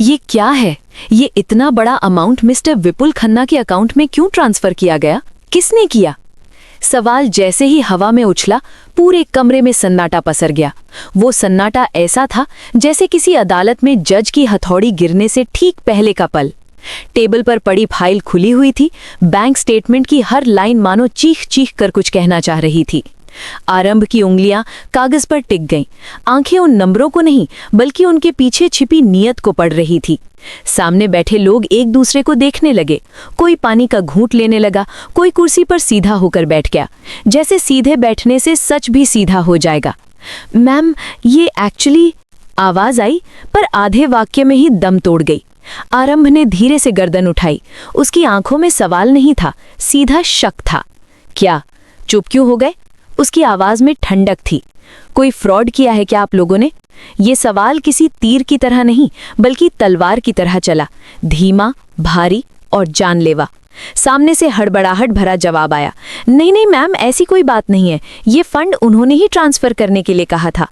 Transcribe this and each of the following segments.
ये क्या है? ये इतना बड़ा अमाउंट मिस्टर विपुल खन्ना के अकाउंट में क्यों ट्रांसफर किया गया? किसने किया? सवाल जैसे ही हवा में उछला, पूरे कमरे में सन्नाटा पसर गया। वो सन्नाटा ऐसा था जैसे किसी अदालत में जज की हथौड़ी गिरने से ठीक पहले का पल। टेबल पर पड़ी फाइल खुली हुई थी। बैंक स्टेटमेंट की हर लाइन मानो चीख चीख कर कुछ कहना चाह रही थी। आरंभ की उंगलियां कागज पर टिक गईं। आंखें उन नंबरों को नहीं बल्कि उनके पीछे छिपी नीयत को पढ़ रही थी। सामने बैठे लोग एक दूसरे को देखने लगे। कोई पानी का घूंट लेने लगा, कोई कुर्सी पर सीधा होकर बैठ गया, जैसे सीधे बैठने से सच भी सीधा हो जाएगा। मैम, ये एक्चुअली, आवाज आई पर आधे वाक्य में ही दम तोड़ गई। आरंभ ने धीरे से गर्दन उठाई। उसकी आंखों में सवाल नहीं था, सीधा शक था। क्या? चुप क्यों हो गए? उसकी आवाज में ठंडक थी। कोई फ्रॉड किया है क्या आप लोगों ने? ये सवाल किसी तीर की तरह नहीं बल्कि तलवार की तरह चला, धीमा, भारी और जानलेवा। सामने से हड़बड़ाहट भरा जवाब आया, नहीं नहीं मैम, ऐसी कोई बात नहीं है। ये फंड उन्होंने ही ट्रांसफर करने के लिए कहा था।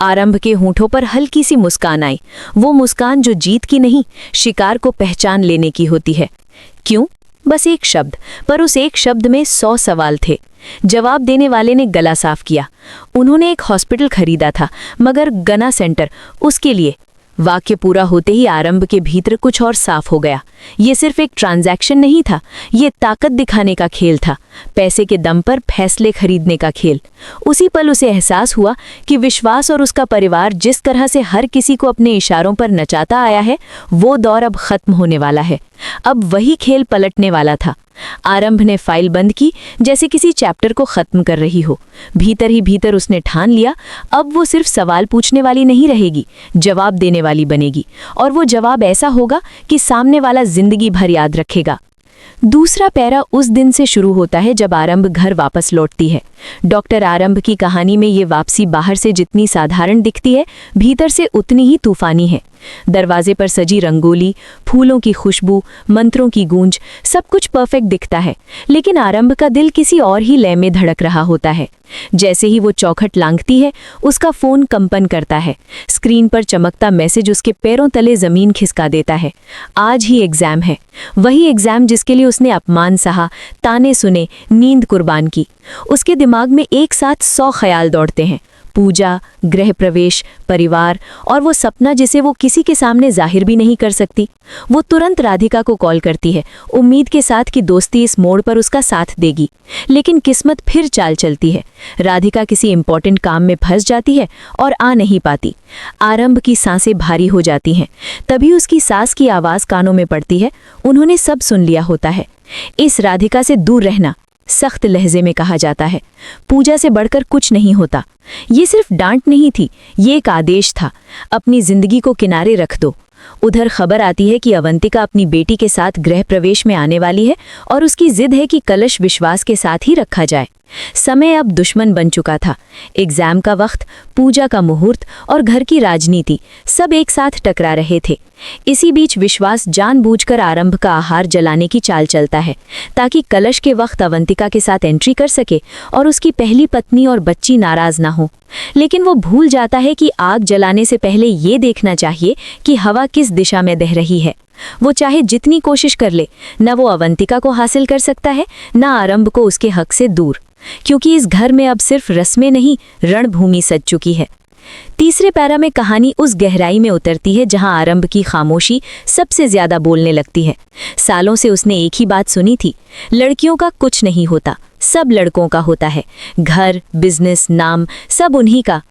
आरंभ के होंठों पर हल्की सी मुस्कान आई, वो मुस्कान जो जीत की नहीं, शिकार को पहचान लेने की होती है। क्यों? बस एक शब्द, पर उस एक शब्द में 100 सवाल थे। जवाब देने वाले ने गला साफ किया। उन्होंने एक हॉस्पिटल खरीदा था, मगर गना सेंटर, उसके लिए। वाक्य पूरा होते ही आरंभ के भीतर कुछ और साफ हो गया। ये सिर्फ एक ट्रांजैक्शन नहीं था, ये ताकत दिखाने का खेल था, पैसे के दम पर फैसले खरीदने का खेल। उसी पल उसे एहसास हुआ कि विश्वास और उसका परिवार जिस तरह से हर किसी को अपने इशारों पर नचाता आया है, वो दौर अब खत्म होने वाला है। अब वही खेल पलटने वाला था। आरंभ ने फाइल बंद की, जैसे किसी चैप्टर को खत्म कर रही हो। भीतर ही भीतर उसने ठान लिया, अब वो सिर्फ सवाल पूछने वाली नहीं रहेगी, जवाब देने वाली बनेगी। और वो जवाब ऐसा होगा कि सामने वाला जिंदगी भर याद रखेगा। दूसरा पैरा उस दिन से शुरू होता है जब आरंभ घर वापस लौटती है। डॉक्टर आरंभ की कहानी में ये वापसी बाहर से जितनी साधारण दिखती है, भीतर से उतनी ही तूफानी है। दरवाजे पर सजी रंगोली, फूलों की खुशबू, मंत्रों की गूंज, सब कुछ परफेक्ट दिखता है, लेकिन आरंभ का दिल किसी और ही लय में धड़क रहा होता है। जैसे ही वो चौखट लांघती है, उसका फोन कंपन करता है। स्क्रीन पर चमकता मैसेज उसके पैरों तले जमीन खिसका देता है। आज ही एग्जाम है, वही एग्जाम जिसके लिए उसने अपमान सहा, ताने सुने, नींद कुर्बान की। उसके दिमाग में एक साथ 100 ख्याल दौड़ते हैं, पूजा, गृह प्रवेश, परिवार और वो सपना जिसे वो किसी के सामने जाहिर भी नहीं कर सकती। वो तुरंत राधिका को कॉल करती है, उम्मीद के साथ कि दोस्ती इस मोड़ पर उसका साथ देगी। लेकिन किस्मत फिर चाल चलती है। राधिका किसी इंपॉर्टेंट काम में फंस जाती है और आ नहीं पाती। आरंभ की सांसें भारी हो जाती हैं। तभी उसकी सास की आवाज़ कानों में पड़ती है, उन्होंने सब सुन लिया होता है। इस राधिका से दूर रहना, सख्त लहजे में कहा जाता है। पूजा से बढ़कर कुछ नहीं होता। ये सिर्फ डांट नहीं थी, ये एक आदेश था, अपनी जिंदगी को किनारे रख दो। उधर खबर आती है कि अवंतिका अपनी बेटी के साथ गृह प्रवेश में आने वाली है और उसकी जिद है कि कलश विश्वास के साथ ही रखा जाए। समय अब दुश्मन बन चुका था। एग्जाम का वक्त, पूजा का मुहूर्त और घर की राजनीति सब एक साथ टकरा रहे थे। इसी बीच विश्वास जानबूझकर आरंभ का आहार जलाने की चाल चलता है, ताकि कलश के वक्त अवंतिका के साथ एंट्री कर सके और उसकी पहली पत्नी और बच्ची नाराज ना हो। लेकिन वो भूल जाता है कि आग जलाने से पहले ये देखना चाहिए कि हवा किस दिशा में बह रही है। वो चाहे जितनी कोशिश कर ले, न वो अवंतिका को हासिल कर सकता है, न आरंभ को उसके हक से दूर, क्योंकि इस घर में अब सिर्फ रस्में नहीं, रणभूमि सज चुकी है। तीसरे पैरा में कहानी उस गहराई में उतरती है जहां आरंभ की खामोशी सबसे ज्यादा बोलने लगती है। सालों से उसने एक ही बात सुनी थी, लड़कियों का कुछ नहीं होता, सब लड़कों का होता है। घर, बिजनेस, नाम, सब उन्हीं का।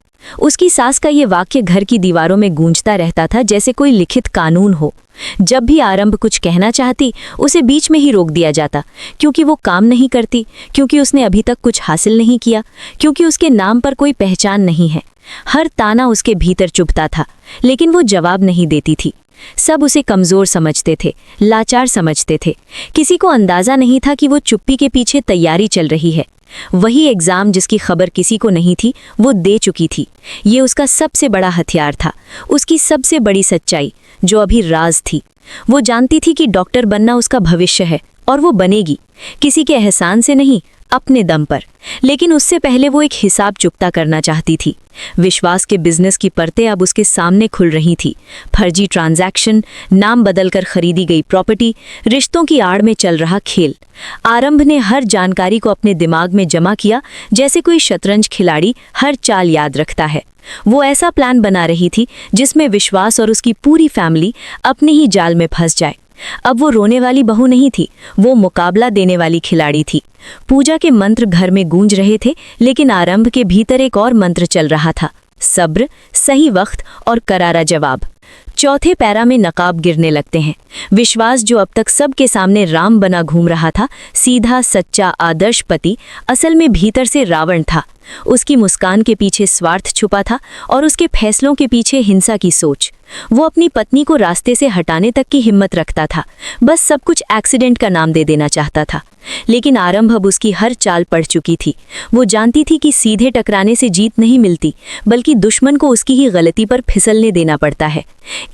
उसकी सास का ये वाक्य घर की दीवारों में गूंजता रहता था, जैसे कोई लिखित कानून हो। जब भी आरंभ कुछ कहना चाहती, उसे बीच में ही रोक दिया जाता, क्योंकि वो काम नहीं करती, क्योंकि उसने अभी तक कुछ हासिल नहीं किया, क्योंकि उसके नाम पर कोई पहचान नहीं है। हर ताना उसके भीतर चुभता था, लेकिन वो जवाब नहीं देती थी। सब उसे कमजोर समझते थे, लाचार समझते थे। किसी को अंदाजा नहीं था कि वो चुप्पी के पीछे तैयारी चल रही है। वही एग्जाम जिसकी खबर किसी को नहीं थी, वो दे चुकी थी। ये उसका सबसे बड़ा हथियार था, उसकी सबसे बड़ी सच्चाई, जो अभी राज थी। वो जानती थी कि डॉक्टर बनना उसका भविष्य है और वो बनेगी, किसी के एहसान से नहीं, अपने दम पर। लेकिन उससे पहले वो एक हिसाब चुकता करना चाहती थी। विश्वास के बिजनेस की परतें अब उसके सामने खुल रही थी। फर्जी ट्रांजैक्शन, नाम बदलकर खरीदी गई प्रॉपर्टी, रिश्तों की आड़ में चल रहा खेल। आरंभ ने हर जानकारी को अपने दिमाग में जमा किया, जैसे कोई शतरंज खिलाड़ी हर चाल याद रखता है। वो ऐसा प्लान बना रही थी जिसमें विश्वास और उसकी पूरी फैमिली अपने ही जाल में फंस जाए। अब वो रोने वाली बहू नहीं थी, वो मुकाबला देने वाली खिलाड़ी थी। पूजा के मंत्र घर में गूंज रहे थे, लेकिन आरंभ के भीतर एक और मंत्र चल रहा था, सब्र, सही वक्त और करारा जवाब। चौथे पैरा में नकाब गिरने लगते हैं। विश्वास, जो अब तक सबके सामने राम बना घूम रहा था, सीधा सच्चा आदर्श पति, असल में भीतर से रावण था। उसकी मुस्कान के पीछे स्वार्थ छुपा था और उसके फैसलों के पीछे हिंसा की सोच। वो अपनी पत्नी को रास्ते से हटाने तक की हिम्मत रखता था, बस सब कुछ एक्सीडेंट का नाम दे देना चाहता था। लेकिन आरंभ अब उसकी हर चाल पड़ चुकी थी। वो जानती थी कि सीधे टकराने से जीत नहीं मिलती, बल्कि दुश्मन को उसकी ही गलती पर फिसलने देना पड़ता है।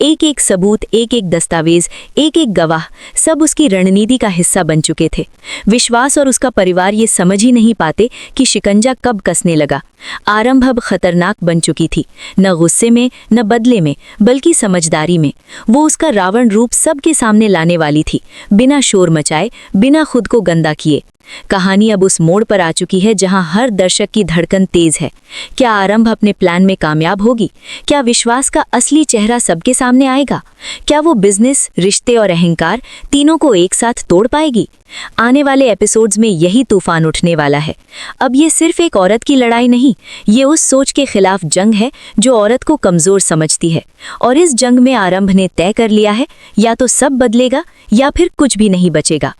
एक एक सबूत, एक एक दस्तावेज, एक एक गवाह, सब उसकी रणनीति का हिस्सा बन चुके थे। विश्वास और उसका परिवार ये समझ ही नहीं पाते कि शिकंजा कब कसने लगा। आरंभ अब खतरनाक बन चुकी थी, न गुस्से में, न बदले में, बल्कि समझदारी में। वो उसका रावण रूप सबके सामने लाने वाली थी, बिना शोर मचाए, बिना खुद को गंदा किए। कहानी अब उस मोड़ पर आ चुकी है जहां हर दर्शक की धड़कन तेज है। क्या आरंभ अपने प्लान में कामयाब होगी? क्या विश्वास का असली चेहरा सबके सामने आएगा? क्या वो बिजनेस, रिश्ते और अहंकार तीनों को एक साथ तोड़ पाएगी? आने वाले एपिसोड्स में यही तूफान उठने वाला है। अब ये सिर्फ एक औरत की लड़ाई नहीं, ये उस सोच के खिलाफ जंग है जो औरत को कमजोर समझती है। और इस जंग में आरंभ ने तय कर लिया है, या तो सब बदलेगा या फिर कुछ भी नहीं बचेगा।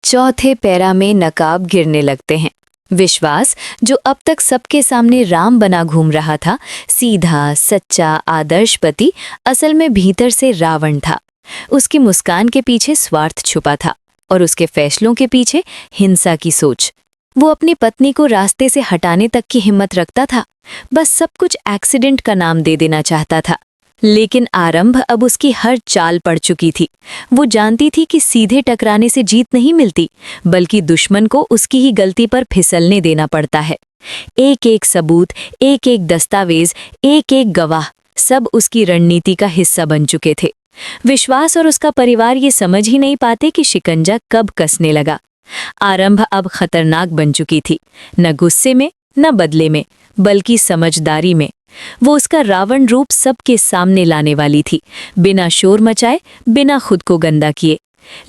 चौथे पैरा में नकाब गिरने लगते हैं। विश्वास, जो अब तक सबके सामने राम बना घूम रहा था, सीधा सच्चा आदर्श पति, असल में भीतर से रावण था। उसकी मुस्कान के पीछे स्वार्थ छुपा था और उसके फैसलों के पीछे हिंसा की सोच। वो अपनी पत्नी को रास्ते से हटाने तक की हिम्मत रखता था, बस सब कुछ एक्सीडेंट का नाम दे देना चाहता था। लेकिन आरंभ अब उसकी हर चाल पड़ चुकी थी। वो जानती थी कि सीधे टकराने से जीत नहीं मिलती, बल्कि दुश्मन को उसकी ही गलती पर फिसलने देना पड़ता है। एक एक सबूत, एक एक दस्तावेज, एक एक गवाह, सब उसकी रणनीति का हिस्सा बन चुके थे। विश्वास और उसका परिवार ये समझ ही नहीं पाते कि शिकंजा कब कसने लगा। आरंभ अब खतरनाक बन चुकी थी, न गुस्से में, न बदले में, बल्कि समझदारी में। वो उसका रावण रूप सबके सामने लाने वाली थी, बिना शोर मचाए, बिना खुद को गंदा किए।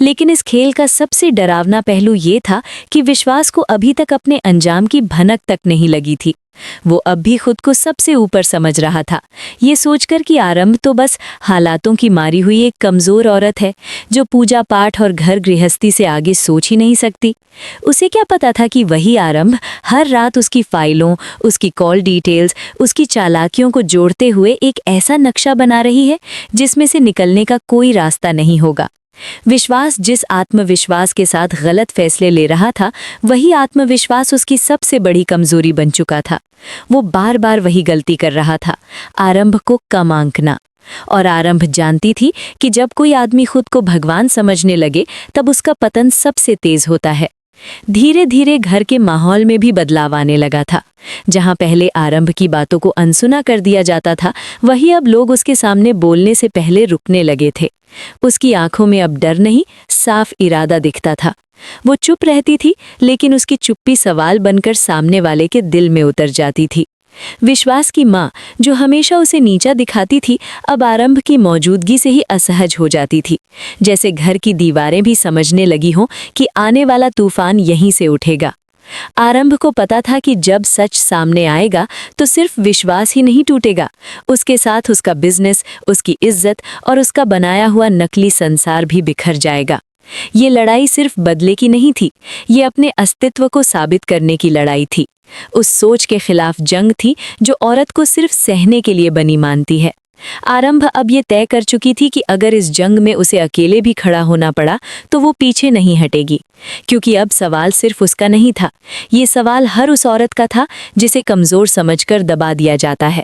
लेकिन इस खेल का सबसे डरावना पहलू ये था कि विश्वास को अभी तक अपने अंजाम की भनक तक नहीं लगी थी। वो अब भी खुद को सबसे ऊपर समझ रहा था, ये सोचकर कि आरंभ तो बस हालातों की मारी हुई एक कमजोर औरत है, जो पूजा पाठ और घर गृहस्थी से आगे सोच ही नहीं सकती। उसे क्या पता था कि वही आरंभ हर रात उसकी फाइलों, उसकी कॉल डिटेल्स, उसकी चालाकियों को जोड़ते हुए एक ऐसा नक्शा बना रही है जिसमें से निकलने का कोई रास्ता नहीं होगा। विश्वास जिस आत्मविश्वास के साथ गलत फैसले ले रहा था, वही आत्मविश्वास उसकी सबसे बड़ी कमजोरी बन चुका था। वो बार बार वही गलती कर रहा था, आरंभ को कम आंकना। और आरंभ जानती थी कि जब कोई आदमी खुद को भगवान समझने लगे, तब उसका पतन सबसे तेज होता है। धीरे धीरे घर के माहौल में भी बदलाव आने लगा था। जहां पहले आरंभ की बातों को अनसुना कर दिया जाता था, वही अब लोग उसके सामने बोलने से पहले रुकने लगे थे। उसकी आंखों में अब डर नहीं, साफ इरादा दिखता था। वो चुप रहती थी, लेकिन उसकी चुप्पी सवाल बनकर सामने वाले के दिल में उतर जाती थी। विश्वास की माँ, जो हमेशा उसे नीचा दिखाती थी, अब आरंभ की मौजूदगी से ही असहज हो जाती थी। जैसे घर की दीवारें भी समझने लगी हों कि आने वाला तूफान यहीं से उठेगा। आरंभ को पता था कि जब सच सामने आएगा तो सिर्फ विश्वास ही नहीं टूटेगा, उसके साथ उसका बिजनेस, उसकी इज्जत और उसका बनाया हुआ नकली संसार भी बिखर जाएगा। ये लड़ाई सिर्फ बदले की नहीं थी, ये अपने अस्तित्व को साबित करने की लड़ाई थी। उस सोच के खिलाफ जंग थी जो औरत को सिर्फ सहने के लिए बनी मानती है। आरंभ अब ये तय कर चुकी थी कि अगर इस जंग में उसे अकेले भी खड़ा होना पड़ा तो वो पीछे नहीं हटेगी, क्योंकि अब सवाल सिर्फ उसका नहीं था, ये सवाल हर उस औरत का था जिसे कमजोर समझकर दबा दिया जाता है।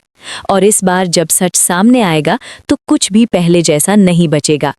और इस बार जब सच सामने आएगा तो कुछ भी पहले जैसा नहीं बचेगा।